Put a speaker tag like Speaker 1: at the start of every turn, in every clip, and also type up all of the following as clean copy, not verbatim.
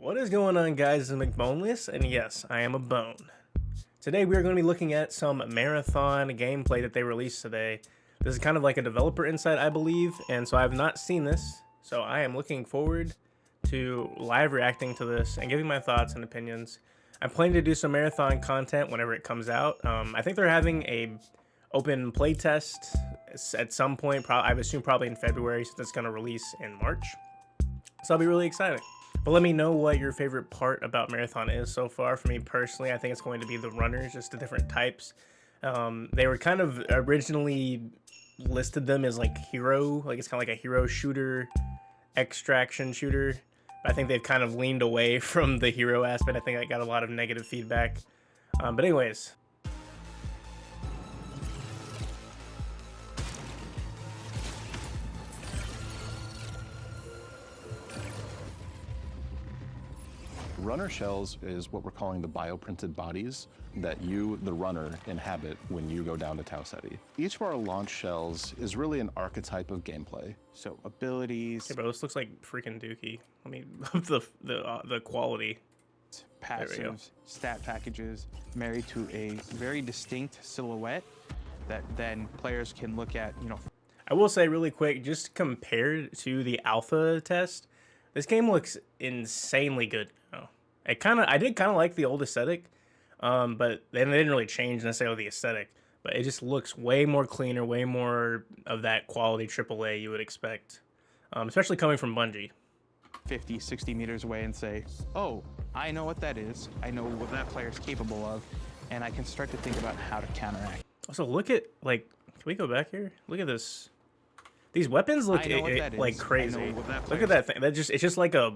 Speaker 1: What is going on, guys? It's McBoneless, and yes, I am a bone. Today we are going to be looking at some Marathon gameplay that they released today. This is kind of like a developer insight, I believe, and so I have not seen this, so I am looking forward to live reacting to this and giving my thoughts and opinions. I'm planning to do some Marathon content whenever it comes out. I think they're having a open playtest at some point, I would assume probably in February, so that's going to release in March. So that'll be really exciting. But let me know what your favorite part about Marathon is so far. For me personally, I think it's going to be the runners, just the different types. They were kind of originally listed them as like hero, like it's kind of like a hero shooter, extraction shooter. But I think they've kind of leaned away from the hero aspect. I think I got a lot of negative feedback. But anyways.
Speaker 2: Runner shells is what we're calling the bioprinted bodies that you, the runner, inhabit when you go down to Tau Ceti. Each of our launch shells is really an archetype of gameplay.
Speaker 3: So abilities,
Speaker 1: Okay, bro, this looks like freaking Dookie. I mean, the quality.
Speaker 3: passives, stat packages married to a very distinct silhouette that then players can look at,
Speaker 1: I will say really quick, just compared to the alpha test, this game looks insanely good now. I did kind of like the old aesthetic, but then they didn't really change necessarily the aesthetic. But it just looks way more cleaner, way more of that quality AAA you would expect, especially coming from Bungie.
Speaker 3: 50, 60 meters away and say, oh, I know what that is. I know what that player is capable of. And I can start to think about how to counteract.
Speaker 1: Also, look at, like, can we go back here? Look at this. These weapons look like crazy. Look at that thing. It's just like a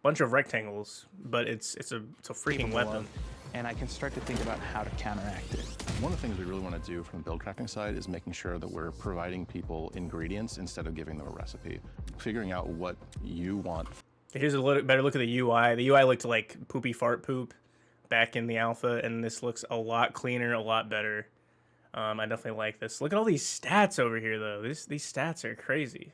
Speaker 1: bunch of rectangles, but it's a freaking weapon.
Speaker 3: And I can start to think about how to counteract it.
Speaker 2: One of the things we really want to do from the build crafting side is making sure that we're providing people ingredients instead of giving them a recipe. Figuring out what you want.
Speaker 1: Here's a better look at the UI. The UI looked like poopy fart poop back in the alpha, and this looks a lot cleaner, a lot better. I definitely like this. Look at all these stats over here, though. These stats are crazy.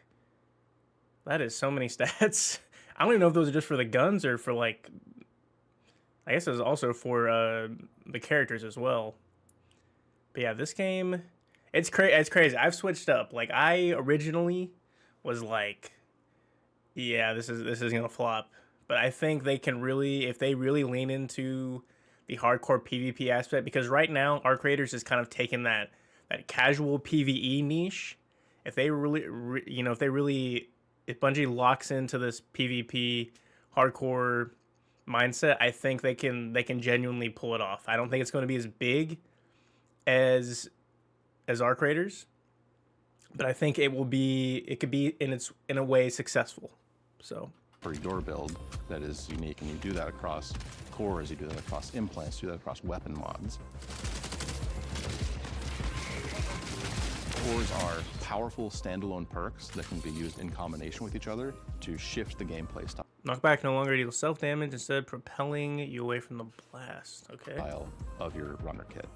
Speaker 1: That is so many stats. I don't even know if those are just for the guns or for, like, I guess it's also for the characters as well. But yeah, this game, it's crazy. I've switched up. Like, I originally was like, yeah, this is gonna flop. But I think they can really, if they really lean into the hardcore PvP aspect, because right now our creators is kind of taking that casual PvE niche. If they really, if Bungie locks into this PvP hardcore mindset, I think they can genuinely pull it off. I don't think it's going to be as big as our creators, but I think it could be in a way successful. So
Speaker 2: For your build that is unique, and you do that across cores, you do that across implants, you do that across weapon mods. Cores are powerful standalone perks that can be used in combination with each other to shift the gameplay style.
Speaker 1: Knockback no longer deals self-damage, instead propelling you away from the blast. Okay.
Speaker 2: Style of your runner kit.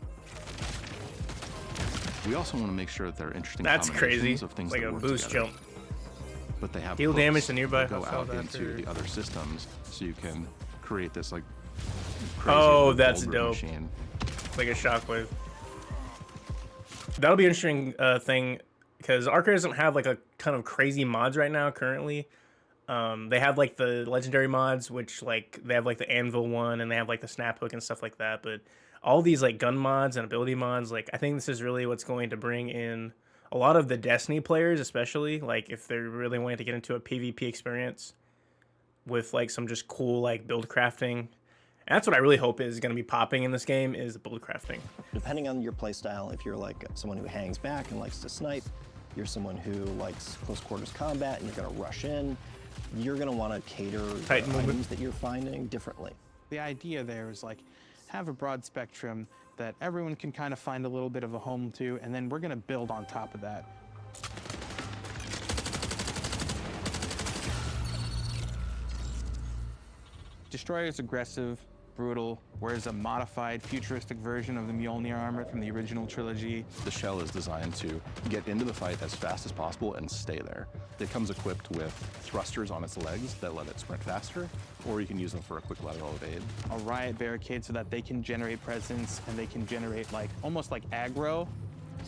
Speaker 2: We also want to make sure that there are interesting
Speaker 1: That's crazy.
Speaker 2: of things
Speaker 1: Like
Speaker 2: that
Speaker 1: a
Speaker 2: work
Speaker 1: boost
Speaker 2: together.
Speaker 1: jump.
Speaker 2: But they have
Speaker 1: Deal
Speaker 2: hooks
Speaker 1: damage to nearby
Speaker 2: that go out
Speaker 1: after.
Speaker 2: into the other systems, so you can create this like crazy
Speaker 1: Oh, that's
Speaker 2: Goldberg
Speaker 1: dope.
Speaker 2: machine.
Speaker 1: Like a shockwave. That'll be an interesting thing, because Arca doesn't have like a ton of crazy mods right now currently. They have like the legendary mods, which like they have like the anvil one, and they have like the snap hook and stuff like that. But all these like gun mods and ability mods, like I think this is really what's going to bring in a lot of the Destiny players, especially like if they're really wanting to get into a PvP experience with like some just cool like build crafting. And that's what I really hope is going to be popping in this game, is the build crafting.
Speaker 4: Depending on your playstyle, if you're like someone who hangs back and likes to snipe, you're someone who likes close quarters combat and you're going to rush in, you're going to want to cater the items that you're finding differently.
Speaker 3: The idea there is like, have a broad spectrum that everyone can kind of find a little bit of a home to, and then we're going to build on top of that. Destroyer is aggressive, brutal. Wears a modified, futuristic version of the Mjolnir armor from the original trilogy.
Speaker 2: The shell is designed to get into the fight as fast as possible and stay there. It comes equipped with thrusters on its legs that let it sprint faster, or you can use them for a quick lateral evade.
Speaker 3: A riot barricade so that they can generate presence and they can generate like almost like aggro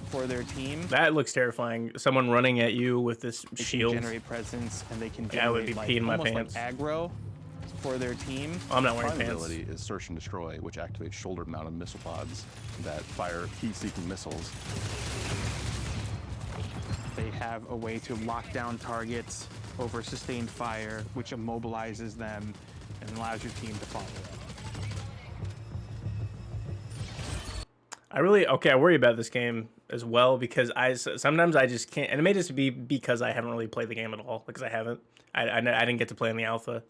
Speaker 3: for their team.
Speaker 1: That looks terrifying. Someone running at you with this
Speaker 3: They
Speaker 1: shield.
Speaker 3: can generate presence and they can
Speaker 1: Yeah, I would
Speaker 3: generate
Speaker 1: be peeing my
Speaker 3: almost
Speaker 1: pants.
Speaker 3: like aggro for their team.
Speaker 1: Oh, I'm not wearing
Speaker 2: Prime
Speaker 1: pants.
Speaker 2: ability is Search and Destroy, which activates shoulder-mounted missile pods that fire heat-seeking missiles.
Speaker 3: They have a way to lock down targets over sustained fire, which immobilizes them and allows your team to follow up.
Speaker 1: I worry about this game as well because sometimes I just can't, and it may just be because I haven't really played the game at all, because I haven't. I didn't get to play in the alpha,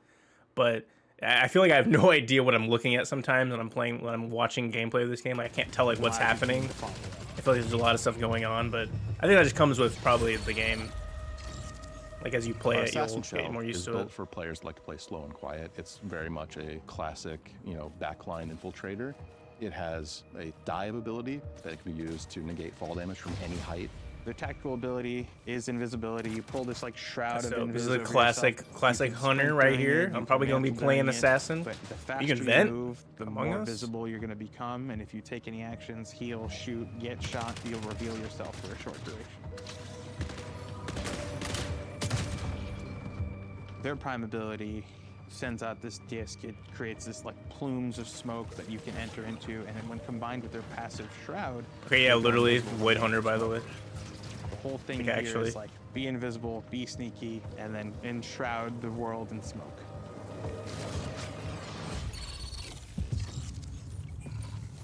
Speaker 1: but I feel like I have no idea what I'm looking at sometimes when I'm watching gameplay of this game. I can't tell like what's happening. I feel like there's a lot of stuff going on, but I think that just comes with probably the game. Like as you play it, you'll get more used
Speaker 2: is
Speaker 1: to
Speaker 2: built
Speaker 1: it.
Speaker 2: for players who like to play slow and quiet. It's very much a classic, backline infiltrator. It has a dive ability that can be used to negate fall damage from any height.
Speaker 3: Their tactical ability is invisibility. You pull this like shroud of
Speaker 1: So this is
Speaker 3: invisibility
Speaker 1: a
Speaker 3: over yourself.
Speaker 1: classic
Speaker 3: You can
Speaker 1: hunter
Speaker 3: sprint
Speaker 1: right
Speaker 3: during
Speaker 1: here.
Speaker 3: it, you
Speaker 1: I'm probably
Speaker 3: can
Speaker 1: gonna be
Speaker 3: mantle
Speaker 1: playing
Speaker 3: during it,
Speaker 1: assassin.
Speaker 3: But the faster
Speaker 1: You can vent
Speaker 3: move, the
Speaker 1: Among
Speaker 3: more
Speaker 1: Us?
Speaker 3: visible you're gonna become. And if you take any actions, heal, shoot, get shot, you'll reveal yourself for a short duration. Their prime ability sends out this disc. It creates this like plumes of smoke that you can enter into, and then when combined with their passive shroud.
Speaker 1: Okay, yeah,
Speaker 3: they go
Speaker 1: literally
Speaker 3: invisible
Speaker 1: Void
Speaker 3: when
Speaker 1: Hunter, by the
Speaker 3: smoke.
Speaker 1: way.
Speaker 3: The whole thing
Speaker 1: Like,
Speaker 3: here
Speaker 1: actually.
Speaker 3: is like be invisible, be sneaky, and then enshroud the world in smoke.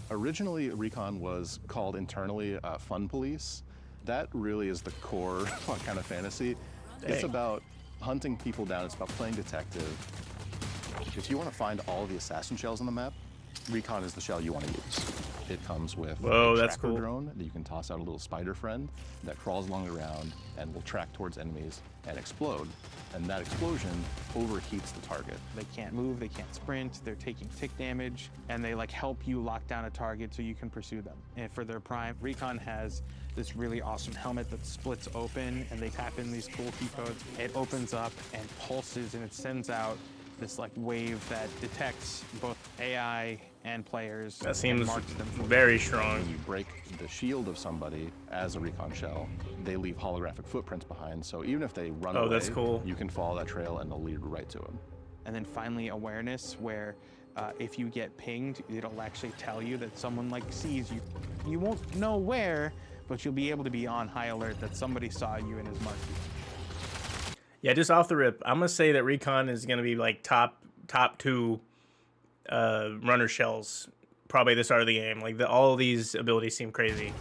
Speaker 2: Originally, Recon was called internally Fun Police. That really is the core kind of fantasy. It's
Speaker 1: Dang.
Speaker 2: about hunting people down. It's about playing detective. If you want to find all the assassin shells on the map, Recon is the shell you want to use. It comes with
Speaker 1: Whoa,
Speaker 2: a
Speaker 1: that's
Speaker 2: tracker
Speaker 1: cool.
Speaker 2: drone that you can toss out a little spider friend that crawls along the ground and will track towards enemies and explode. And that explosion overheats the target.
Speaker 3: They can't move, they can't sprint, they're taking tick damage, and they like help you lock down a target so you can pursue them. And for their prime, Recon has this really awesome helmet that splits open, and they tap in these cool key codes. It opens up and pulses, and it sends out this like wave that detects both AI and players.
Speaker 1: That
Speaker 3: and
Speaker 1: seems
Speaker 3: marks them for
Speaker 1: very strong.
Speaker 2: When you break the shield of somebody as a Recon shell, they leave holographic footprints behind. So even if they run away,
Speaker 1: that's cool.
Speaker 2: you can follow that trail and they'll lead right to them.
Speaker 3: And then finally awareness, where if you get pinged, it'll actually tell you that someone like sees you. You won't know where, but you'll be able to be on high alert that somebody saw you and has marked you.
Speaker 1: Yeah, just off the rip, I'm gonna say that Recon is gonna be like top two runner shells probably at the start of the game. Like all of these abilities seem crazy.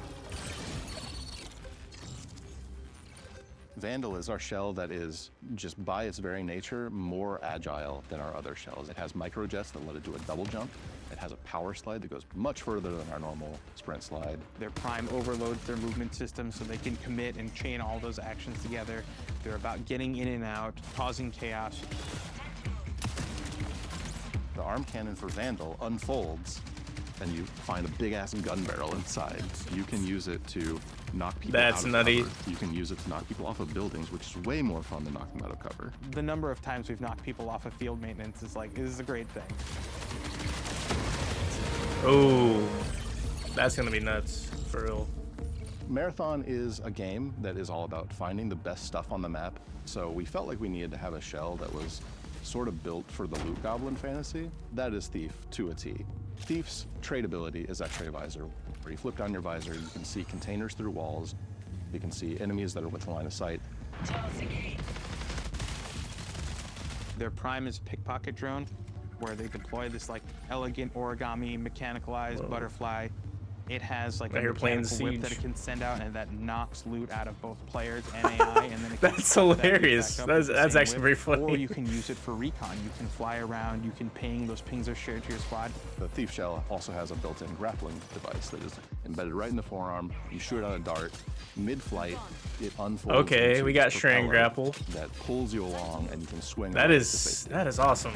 Speaker 2: Vandal is our shell that is, just by its very nature, more agile than our other shells. It has microjets that let it do a double jump. It has a power slide that goes much further than our normal sprint slide.
Speaker 3: Their prime overloads their movement system so they can commit and chain all those actions together. They're about getting in and out, causing chaos.
Speaker 2: The arm cannon for Vandal unfolds, and you find a big-ass gun barrel inside. You can use it to knock people
Speaker 1: That's
Speaker 2: out of
Speaker 1: nutty.
Speaker 2: cover. You can use it to knock people off of buildings, which is way more fun than knocking them out of cover.
Speaker 3: The number of times we've knocked people off of field maintenance is like, this is a great thing.
Speaker 1: Oh, that's gonna be nuts for real.
Speaker 2: Marathon is a game that is all about finding the best stuff on the map, so we felt like we needed to have a shell that was sort of built for the loot goblin fantasy. That is Thief to a T. Thief's trade ability is X-ray visor, where you flip down your visor, you can see containers through walls, you can see enemies that are within line of sight.
Speaker 3: Their prime is pickpocket drone, where they deploy this like elegant origami mechanicalized butterfly. It has like
Speaker 1: Now
Speaker 3: a
Speaker 1: you're playing
Speaker 3: mechanical whip that
Speaker 1: Siege.
Speaker 3: it can send out, and that knocks loot out of both players and AI. And then it can
Speaker 1: That's
Speaker 3: put that loot
Speaker 1: hilarious.
Speaker 3: back up
Speaker 1: That's-
Speaker 3: with the
Speaker 1: that's
Speaker 3: same
Speaker 1: actually
Speaker 3: whip.
Speaker 1: very funny.
Speaker 3: Or you can use it for recon. You can fly around. You can ping. Those pings are shared to your squad.
Speaker 2: The Thief shell also has a built-in grappling device that is embedded right in the forearm. You shoot out a dart. Mid-flight, it unfolds.
Speaker 1: Okay,
Speaker 2: into
Speaker 1: we got
Speaker 2: a
Speaker 1: Shrine
Speaker 2: propeller
Speaker 1: grapple.
Speaker 2: That pulls you along, and you can swing.
Speaker 1: That
Speaker 2: around to
Speaker 1: is
Speaker 2: safety.
Speaker 1: awesome.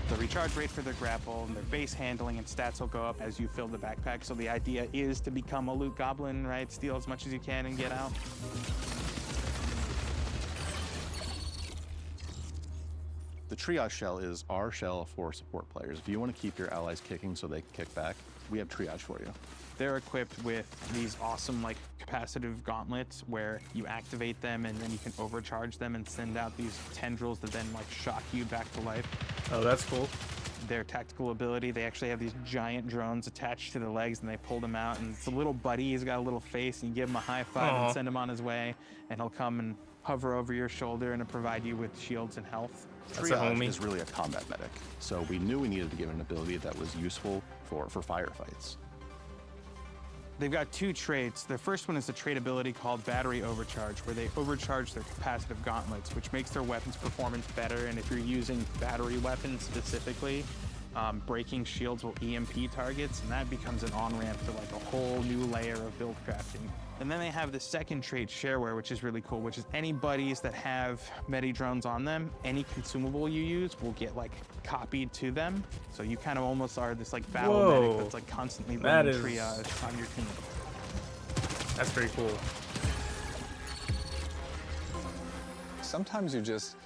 Speaker 3: the recharge rate for their grapple, and their base handling and stats will go up as you fill the backpack. So the idea is to become a loot goblin, right? Steal as much as you can and get out.
Speaker 2: The Triage shell is our shell for support players. If you want to keep your allies kicking so they can kick back, we have Triage for you.
Speaker 3: They're equipped with these awesome like capacitive gauntlets where you activate them and then you can overcharge them and send out these tendrils that then like shock you back to life.
Speaker 1: Oh, that's cool.
Speaker 3: Their tactical ability, they actually have these giant drones attached to the legs and they pull them out, and it's a little buddy, he's got a little face, and you give him a high five
Speaker 1: Aww.
Speaker 3: and send him on his way, and he'll come and hover over your shoulder and provide you with shields and health.
Speaker 1: That's a
Speaker 2: Triage
Speaker 1: homie.
Speaker 2: is really a combat medic, so we knew we needed to give it an ability that was useful for firefights.
Speaker 3: They've got two traits. The first one is a trait ability called Battery Overcharge, where they overcharge their capacitive gauntlets, which makes their weapons performance better. And if you're using battery weapons specifically, breaking shields will EMP targets, and that becomes an on-ramp to like a whole new layer of build crafting. And then they have the second trait, Shareware, which is really cool, which is any buddies that have medi drones on them, any consumable you use will get like copied to them. So you kind of almost are this like battle
Speaker 1: Whoa.
Speaker 3: medic that's like constantly
Speaker 1: That
Speaker 3: running
Speaker 1: is-
Speaker 3: triage on your team.
Speaker 1: That's pretty cool.
Speaker 5: Sometimes you just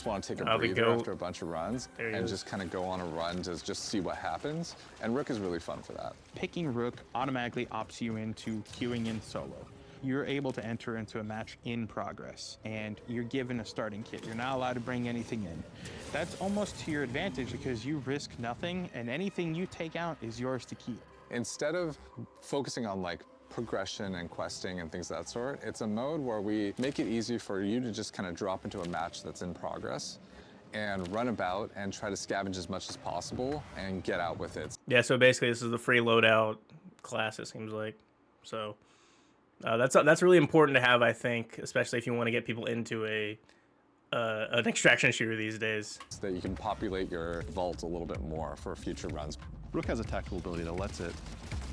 Speaker 5: want to take a
Speaker 1: Oh, the
Speaker 5: breather
Speaker 1: goat.
Speaker 5: after a bunch of runs
Speaker 1: There he
Speaker 5: and
Speaker 1: is.
Speaker 5: just kind of go on a run to just see what happens. And Rook is really fun for that.
Speaker 3: Picking Rook automatically opts you into queuing in solo. You're able to enter into a match in progress, and you're given a starting kit. You're not allowed to bring anything in. That's almost to your advantage because you risk nothing, and anything you take out is yours to keep.
Speaker 5: Instead of focusing on like progression and questing and things of that sort, it's a mode where we make it easy for you to just kind of drop into a match that's in progress and run about and try to scavenge as much as possible and get out with it.
Speaker 1: Yeah, so basically this is the free loadout class, it seems like. So that's really important to have, I think, especially if you want to get people into an extraction shooter these days.
Speaker 5: So that you can populate your vault a little bit more for future runs.
Speaker 2: Rook has a tactical ability that lets it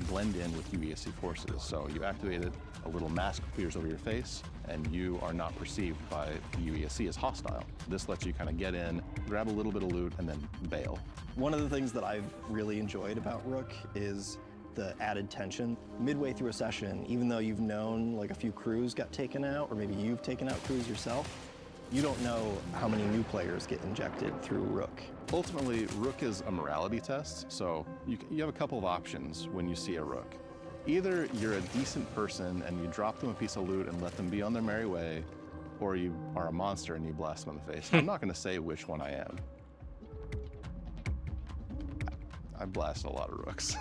Speaker 2: blend in with UESC forces. So you activate it, a little mask appears over your face, and you are not perceived by the UESC as hostile. This lets you kind of get in, grab a little bit of loot, and then bail.
Speaker 4: One of the things that I've really enjoyed about Rook is the added tension. Midway through a session, even though you've known like a few crews got taken out, or maybe you've taken out crews yourself, you don't know how many new players get injected through Rook.
Speaker 2: Ultimately, Rook is a morality test, so you have a couple of options when you see a Rook. Either you're a decent person and you drop them a piece of loot and let them be on their merry way, or you are a monster and you blast them in the face. I'm not going to say which one I am. I blast a lot of Rooks.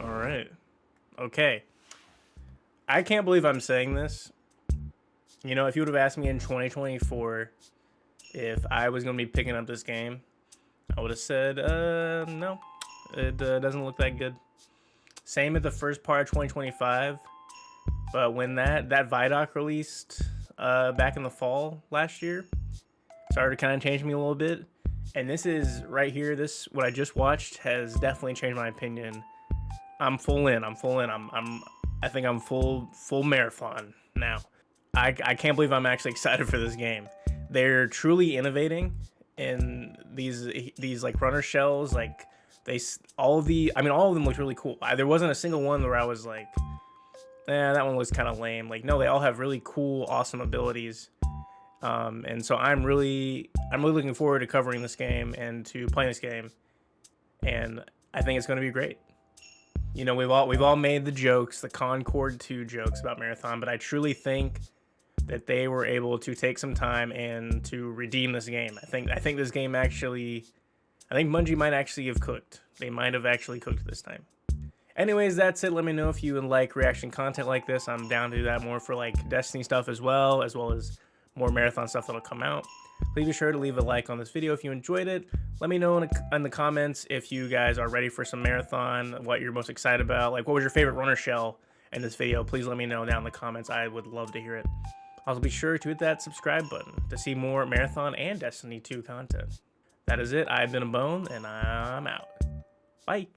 Speaker 1: All right. Okay. I can't believe I'm saying this. You know, if you would have asked me in 2024 if I was going to be picking up this game, I would have said, no, it doesn't look that good. Same at the first part of 2025. But when that ViDoc released back in the fall last year, started to kind of change me a little bit. And this is right here, what I just watched has definitely changed my opinion. I'm full in. I think I'm full Marathon now. I can't believe I'm actually excited for this game. They're truly innovating in these like runner shells. Like all of them looked really cool. There wasn't a single one where I was like, that one was kind of lame. Like, no, they all have really cool, awesome abilities. And so I'm really looking forward to covering this game and to playing this game. And I think it's going to be great. You know, we've all made the jokes, the Concord 2 jokes about Marathon, but I truly think that they were able to take some time and to redeem this game. I think this game actually, I think Bungie might actually have cooked. They might have actually cooked this time. Anyways, that's it. Let me know if you like reaction content like this. I'm down to do that more for like Destiny stuff as well as more Marathon stuff that'll come out. Please be sure to leave a like on this video if you enjoyed it. Let me know in the comments if you guys are ready for some Marathon, what you're most excited about. Like, what was your favorite runner shell in this video? Please let me know down in the comments. I would love to hear it. Also, be sure to hit that subscribe button to see more Marathon and Destiny 2 content. That is it. I've been a Bone, and I'm out. Bye.